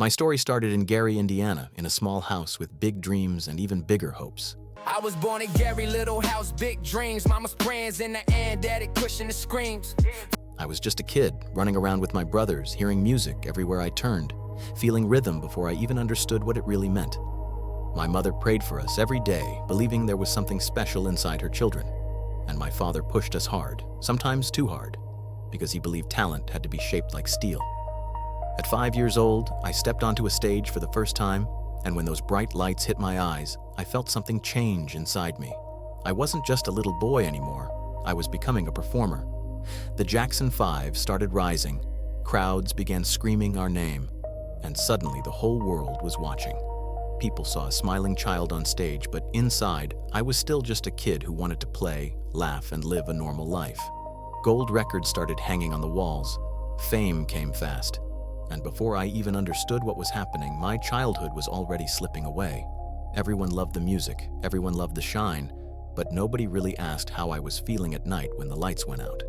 My story started in Gary, Indiana, in a small house with big dreams and even bigger hopes. I was born in Gary, little house, big dreams. Mama's prayers in the end, daddy pushing the screams. I was just a kid, running around with my brothers, hearing music everywhere I turned, feeling rhythm before I even understood what it really meant. My mother prayed for us every day, believing there was something special inside her children. And my father pushed us hard, sometimes too hard, because he believed talent had to be shaped like steel. At 5 years old, I stepped onto a stage for the first time, and when those bright lights hit my eyes, I felt something change inside me. I wasn't just a little boy anymore. I was becoming a performer. The Jackson 5 started rising, crowds began screaming our name, and suddenly the whole world was watching. People saw a smiling child on stage, but inside, I was still just a kid who wanted to play, laugh, and live a normal life. Gold records started hanging on the walls. Fame came fast. And before I even understood what was happening, my childhood was already slipping away. Everyone loved the music, everyone loved the shine, but nobody really asked how I was feeling at night when the lights went out.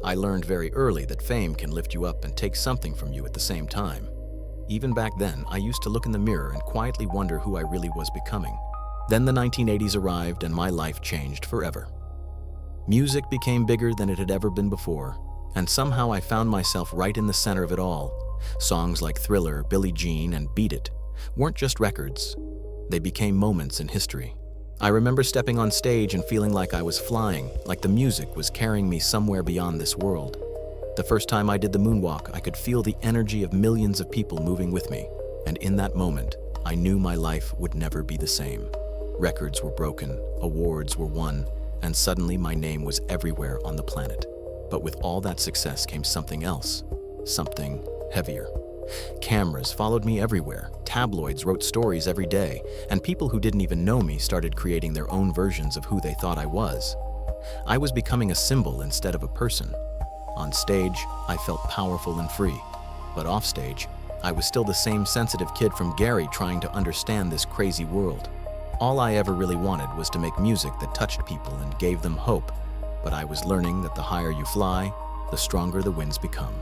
I learned very early that fame can lift you up and take something from you at the same time. Even back then, I used to look in the mirror and quietly wonder who I really was becoming. Then the 1980s arrived and my life changed forever. Music became bigger than it had ever been before, and somehow I found myself right in the center of it all. Songs like Thriller, Billie Jean, and Beat It weren't just records. They became moments in history. I remember stepping on stage and feeling like I was flying, like the music was carrying me somewhere beyond this world. The first time I did the moonwalk, I could feel the energy of millions of people moving with me, and in that moment, I knew my life would never be the same. Records were broken, awards were won, and suddenly my name was everywhere on the planet. But with all that success came something else, something heavier. Cameras followed me everywhere, tabloids wrote stories every day, and people who didn't even know me started creating their own versions of who they thought I was. I was becoming a symbol instead of a person. On stage, I felt powerful and free, but off stage, I was still the same sensitive kid from Gary trying to understand this crazy world. All I ever really wanted was to make music that touched people and gave them hope, but I was learning that the higher you fly, the stronger the winds become.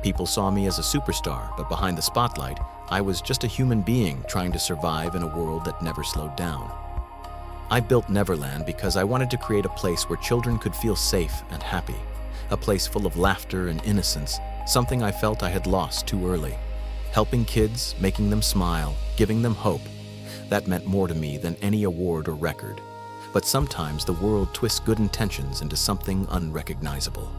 People saw me as a superstar, but behind the spotlight, I was just a human being trying to survive in a world that never slowed down. I built Neverland because I wanted to create a place where children could feel safe and happy, a place full of laughter and innocence, something I felt I had lost too early. Helping kids, making them smile, giving them hope, that meant more to me than any award or record. But sometimes the world twists good intentions into something unrecognizable.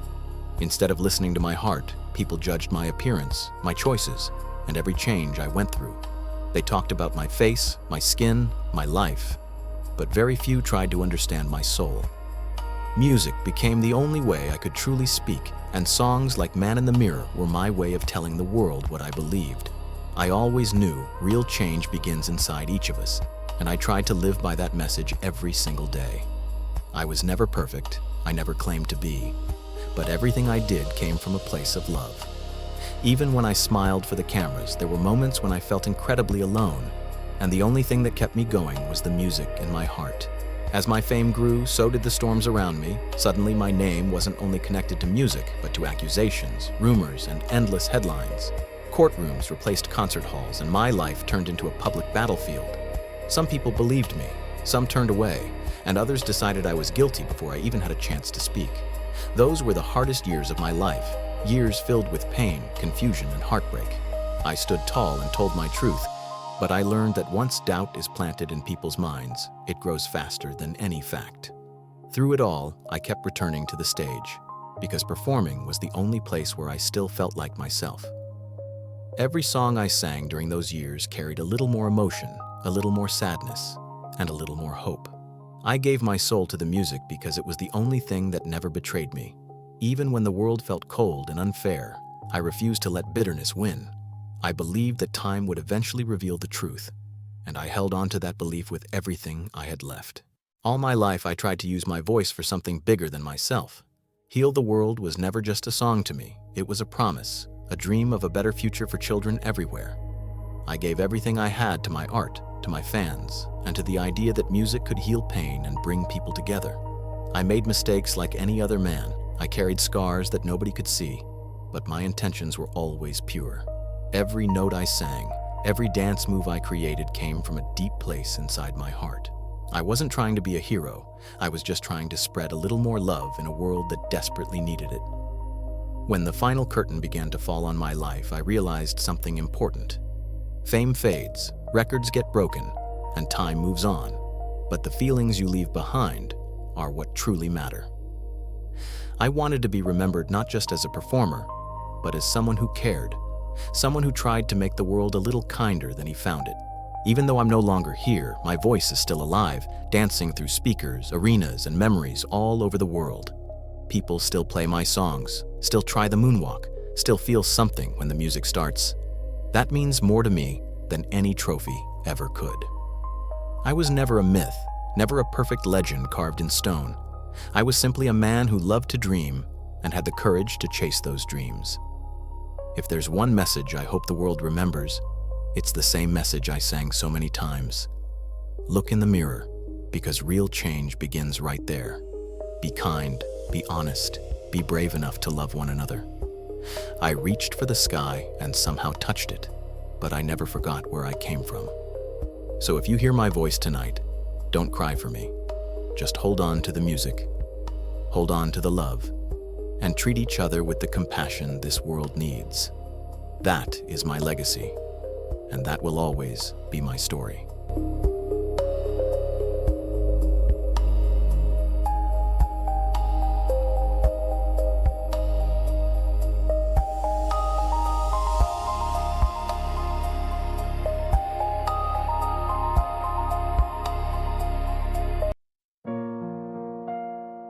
Instead of listening to my heart, people judged my appearance, my choices, and every change I went through. They talked about my face, my skin, my life, but very few tried to understand my soul. Music became the only way I could truly speak, and songs like Man in the Mirror were my way of telling the world what I believed. I always knew real change begins inside each of us, and I tried to live by that message every single day. I was never perfect, I never claimed to be, but everything I did came from a place of love. Even when I smiled for the cameras, there were moments when I felt incredibly alone, and the only thing that kept me going was the music in my heart. As my fame grew, so did the storms around me. Suddenly, my name wasn't only connected to music, but to accusations, rumors, and endless headlines. Courtrooms replaced concert halls, and my life turned into a public battlefield. Some people believed me, some turned away, and others decided I was guilty before I even had a chance to speak. Those were the hardest years of my life, years filled with pain, confusion, and heartbreak. I stood tall and told my truth, but I learned that once doubt is planted in people's minds, it grows faster than any fact. Through it all, I kept returning to the stage, because performing was the only place where I still felt like myself. Every song I sang during those years carried a little more emotion, a little more sadness, and a little more hope. I gave my soul to the music because it was the only thing that never betrayed me. Even when the world felt cold and unfair, I refused to let bitterness win. I believed that time would eventually reveal the truth, and I held on to that belief with everything I had left. All my life, I tried to use my voice for something bigger than myself. Heal the World was never just a song to me. It was a promise, a dream of a better future for children everywhere. I gave everything I had to my art, to my fans, and to the idea that music could heal pain and bring people together. I made mistakes like any other man. I carried scars that nobody could see, but my intentions were always pure. Every note I sang, Every dance move I created came from a deep place inside my heart. I wasn't trying to be a hero, I was just trying to spread a little more love in a world that desperately needed it. When the final curtain began to fall on my life, I realized something important. Fame fades, records get broken, and time moves on, but the feelings you leave behind are what truly matter. I wanted to be remembered not just as a performer, but as someone who cared, someone who tried to make the world a little kinder than he found it. Even though I'm no longer here, my voice is still alive, dancing through speakers, arenas, and memories all over the world. People still play my songs, still try the moonwalk, still feel something when the music starts. That means more to me than any trophy ever could. I was never a myth, never a perfect legend carved in stone. I was simply a man who loved to dream and had the courage to chase those dreams. If there's one message I hope the world remembers, it's the same message I sang so many times. Look in the mirror, because real change begins right there. Be kind, be honest, be brave enough to love one another. I reached for the sky and somehow touched it, but I never forgot where I came from. So if you hear my voice tonight, don't cry for me. Just hold on to the music, hold on to the love, and treat each other with the compassion this world needs. That is my legacy, and that will always be my story.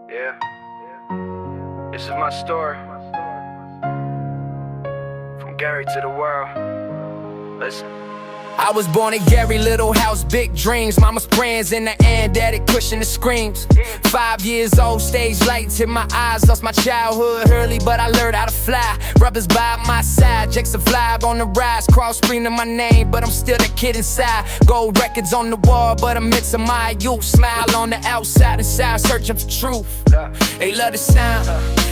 Yeah, this is my story. From Gary to the world. Listen. I was born in Gary, little house, big dreams. Mama's prayers in the end, daddy pushing the screams. 5 years old, stage lights in my eyes. Lost my childhood early, but I learned how to fly. Brothers by my side, Jackson flag on the rise. Cross screaming my name, but I'm still the kid inside. Gold records on the wall, but I'm mixing my youth. Smile on the outside, inside, searching for truth. They love the sound,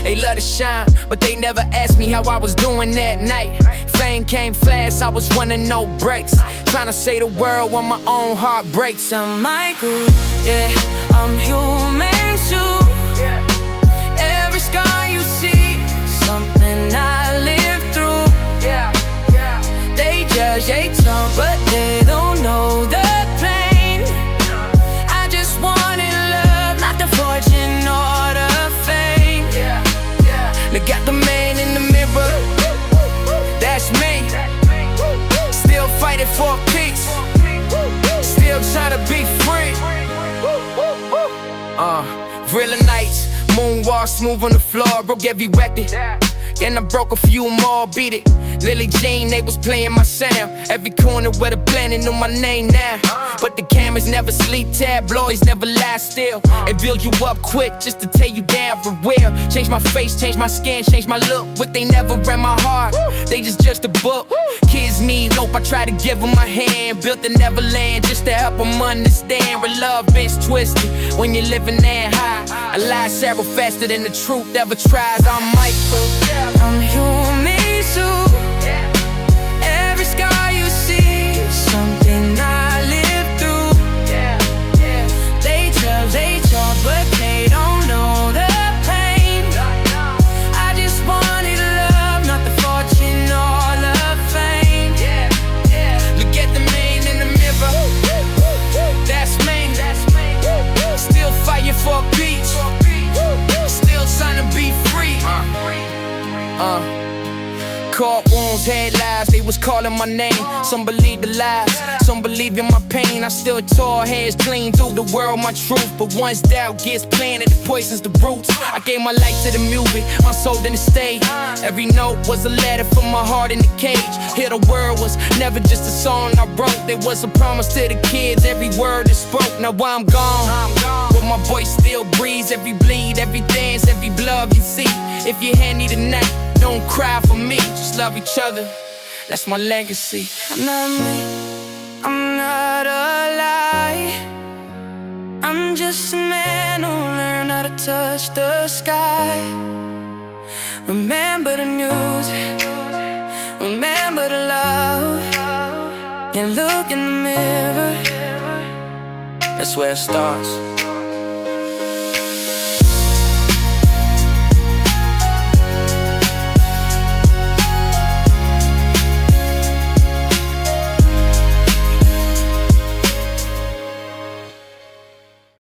they love to shine, but they never asked me how I was doing that night. Fame came fast, I was running no breaks, trying to say the world when my own heart breaks. I'm Michael, yeah, I'm human too. Every scar you see, something I lived through. They judge, they talk, but they don't know the pain. I just wanted love, not the fortune or the fame. Look at the man in the mirror, that's me. Still fighting for peace, still trying to be free. Real nights, moonwalk smooth on the floor, broke every record. Then I broke a few more, beat it. Billie Jean, they was playing my sound. Every corner where the planet knew my name now. But the cameras never sleep, tabloids never lie still. They build you up quick just to tear you down for real. Change my face, change my skin, change my look, but they never read my heart, they just judged the book. Kids need hope, I try to give them a hand. Built the Neverland just to help them understand. Where love is twisted when you're living that high. A lie settle faster than the truth ever tries. I'm Michael, I'm human too. Every scar you see, something I lived through. They judge, they talk, but they don't know the pain. I just wanted love, not the fortune or the fame. Look at the man in the mirror, that's me. Still fighting for peace, still trying to be free. Court wounds, head lies, they was calling my name. Some believe the lies, some believe in my pain. I still tore heads clean through the world, my truth. But once doubt gets planted, it poisons the roots. I gave my life to the music, my soul in the stage. Every note was a letter from my heart in the cage. Here the world was never just a song I wrote. There was a promise to the kids, every word is spoke. Now I'm gone, but my voice still breathes. Every bleed, every dance, every blood you see. If your hand need a knife, don't cry for me, just love each other, that's my legacy. I'm not me, I'm not a lie. I'm just a man who learned how to touch the sky. Remember the music, remember the love. and look in the mirror. That's where it starts.